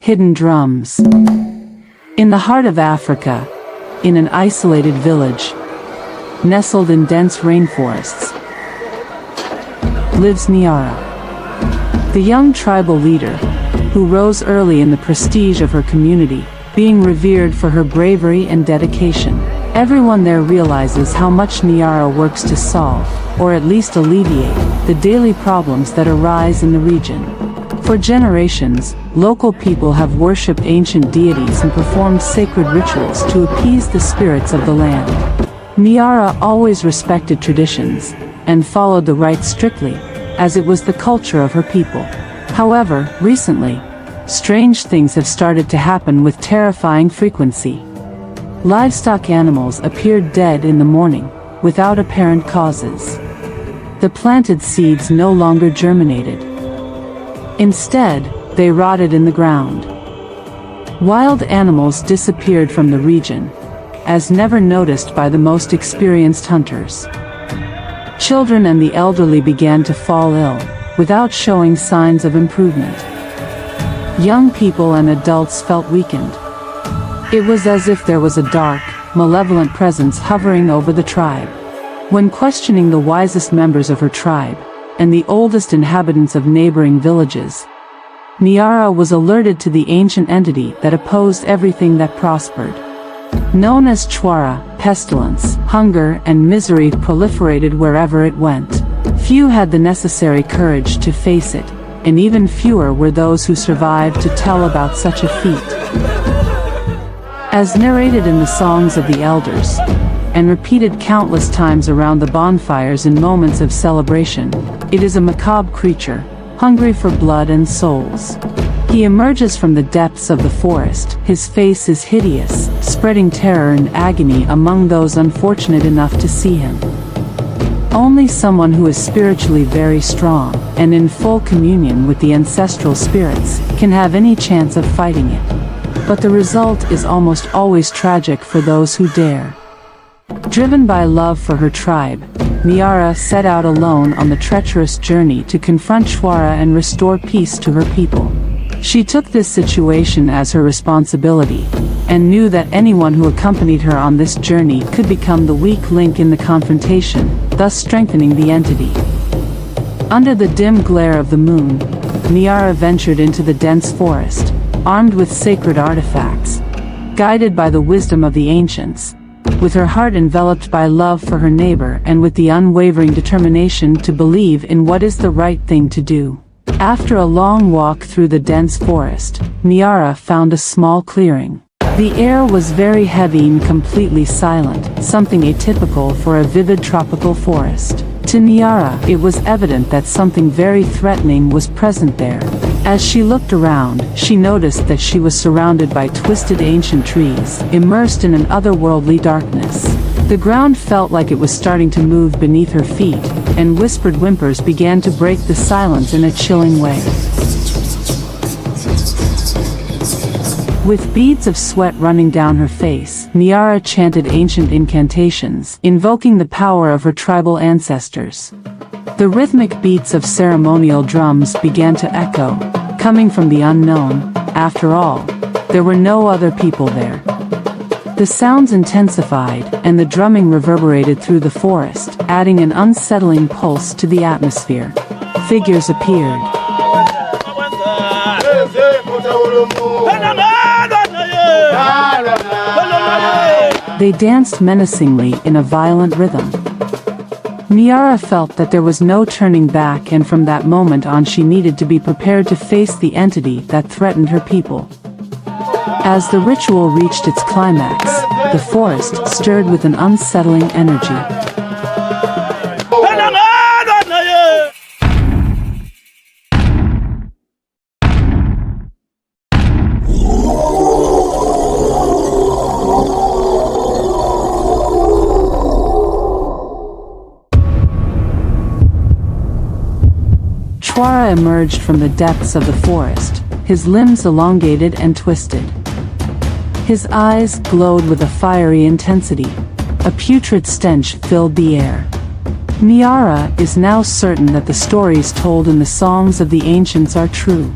Hidden drums. In the heart of Africa, in an isolated village, nestled in dense rainforests, lives Niara, the young tribal leader, who rose early in the prestige of her community, being revered for her bravery and dedication. Everyone there realizes how much Niara works to solve, or at least alleviate, the daily problems that arise in the region. For generations, local people have worshipped ancient deities and performed sacred rituals to appease the spirits of the land. Niara always respected traditions, and followed the rites strictly, as it was the culture of her people. However, recently, strange things have started to happen with terrifying frequency. Livestock animals appeared dead in the morning, without apparent causes. The planted seeds no longer germinated. Instead, they rotted in the ground. Wild animals disappeared from the region, as never noticed by the most experienced hunters. Children and the elderly began to fall ill, without showing signs of improvement. Young people and adults felt weakened. It was as if there was a dark, malevolent presence hovering over the tribe. When questioning the wisest members of her tribe, and the oldest inhabitants of neighboring villages, Niara was alerted to the ancient entity that opposed everything that prospered. Known as Chwara, pestilence, hunger, and misery proliferated wherever it went. Few had the necessary courage to face it, and even fewer were those who survived to tell about such a feat. As narrated in the songs of the elders, and repeated countless times around the bonfires in moments of celebration, it is a macabre creature, hungry for blood and souls. He emerges from the depths of the forest. His face is hideous, spreading terror and agony among those unfortunate enough to see him. Only someone who is spiritually very strong, and in full communion with the ancestral spirits, can have any chance of fighting it. But the result is almost always tragic for those who dare. Driven by love for her tribe, Niara set out alone on the treacherous journey to confront Chwara and restore peace to her people. She took this situation as her responsibility, and knew that anyone who accompanied her on this journey could become the weak link in the confrontation, thus strengthening the entity. Under the dim glare of the moon, Niara ventured into the dense forest, armed with sacred artifacts, guided by the wisdom of the ancients, with her heart enveloped by love for her neighbor and with the unwavering determination to believe in what is the right thing to do. After a long walk through the dense forest, Niara found a small clearing. The air was very heavy and completely silent, something atypical for a vivid tropical forest. To Niara, it was evident that something very threatening was present there. As she looked around, she noticed that she was surrounded by twisted ancient trees, immersed in an otherworldly darkness. The ground felt like it was starting to move beneath her feet, and whispered whimpers began to break the silence in a chilling way. With beads of sweat running down her face, Niara chanted ancient incantations, invoking the power of her tribal ancestors. The rhythmic beats of ceremonial drums began to echo, coming from the unknown. After all, there were no other people there. The sounds intensified, and the drumming reverberated through the forest, adding an unsettling pulse to the atmosphere. Figures appeared. They danced menacingly in a violent rhythm. Niara felt that there was no turning back, and from that moment on she needed to be prepared to face the entity that threatened her people. As the ritual reached its climax, the forest stirred with an unsettling energy. Chwara emerged from the depths of the forest, his limbs elongated and twisted. His eyes glowed with a fiery intensity. A putrid stench filled the air. Niara is now certain that the stories told in the songs of the ancients are true.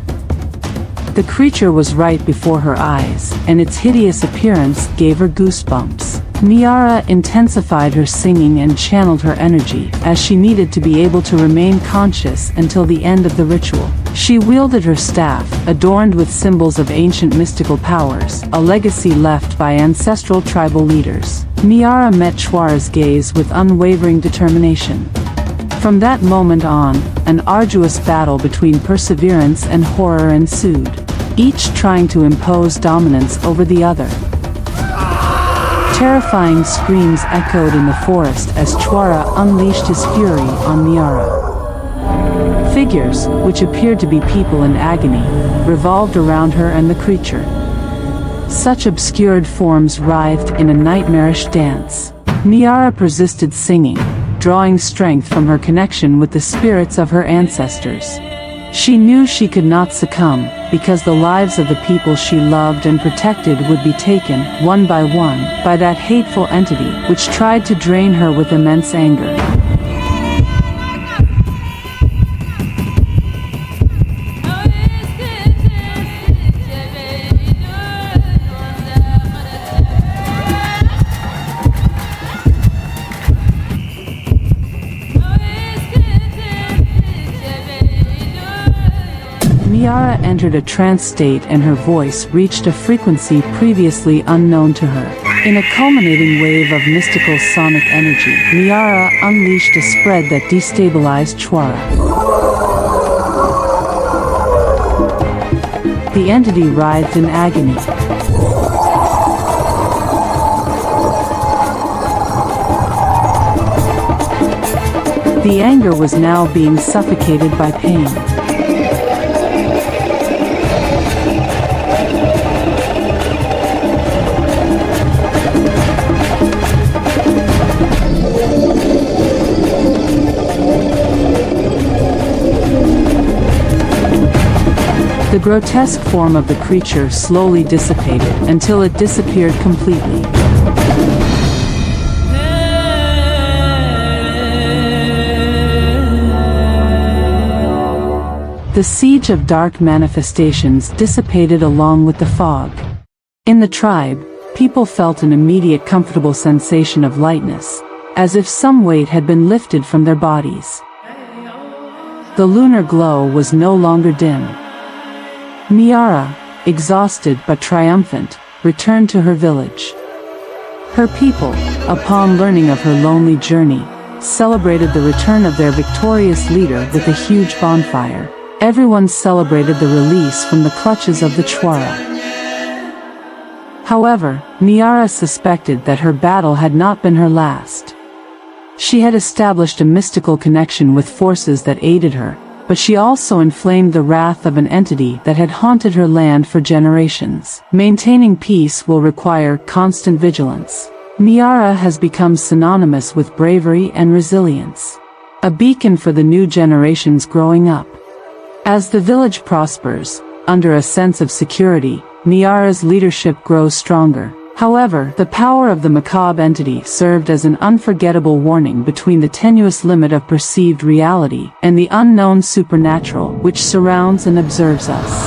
The creature was right before her eyes, and its hideous appearance gave her goosebumps. Niara intensified her singing and channeled her energy, as she needed to be able to remain conscious until the end of the ritual. She wielded her staff, adorned with symbols of ancient mystical powers, a legacy left by ancestral tribal leaders. Niara met Chwara's gaze with unwavering determination. From that moment on, an arduous battle between perseverance and horror ensued, each trying to impose dominance over the other. Terrifying screams echoed in the forest as Chwara unleashed his fury on Niara. Figures, which appeared to be people in agony, revolved around her and the creature. Such obscured forms writhed in a nightmarish dance. Niara persisted singing, drawing strength from her connection with the spirits of her ancestors. She knew she could not succumb, because the lives of the people she loved and protected would be taken, one, by that hateful entity, which tried to drain her with immense anger. Niara entered a trance state and her voice reached a frequency previously unknown to her. In a culminating wave of mystical sonic energy, Niara unleashed a spread that destabilized Chwara. The entity writhed in agony. The anger was now being suffocated by pain. The grotesque form of the creature slowly dissipated until it disappeared completely. The siege of dark manifestations dissipated along with the fog. In the tribe, people felt an immediate comfortable sensation of lightness, as if some weight had been lifted from their bodies. The lunar glow was no longer dim. Niara, exhausted but triumphant, returned to her village. Her people, upon learning of her lonely journey, celebrated the return of their victorious leader with a huge bonfire. Everyone celebrated the release from the clutches of the Chwara. However, Niara suspected that her battle had not been her last. She had established a mystical connection with forces that aided her, but she also inflamed the wrath of an entity that had haunted her land for generations. Maintaining peace will require constant vigilance. Niara has become synonymous with bravery and resilience, a beacon for the new generations growing up. As the village prospers, under a sense of security, Niara's leadership grows stronger. However, the power of the macabre entity served as an unforgettable warning between the tenuous limit of perceived reality and the unknown supernatural which surrounds and observes us.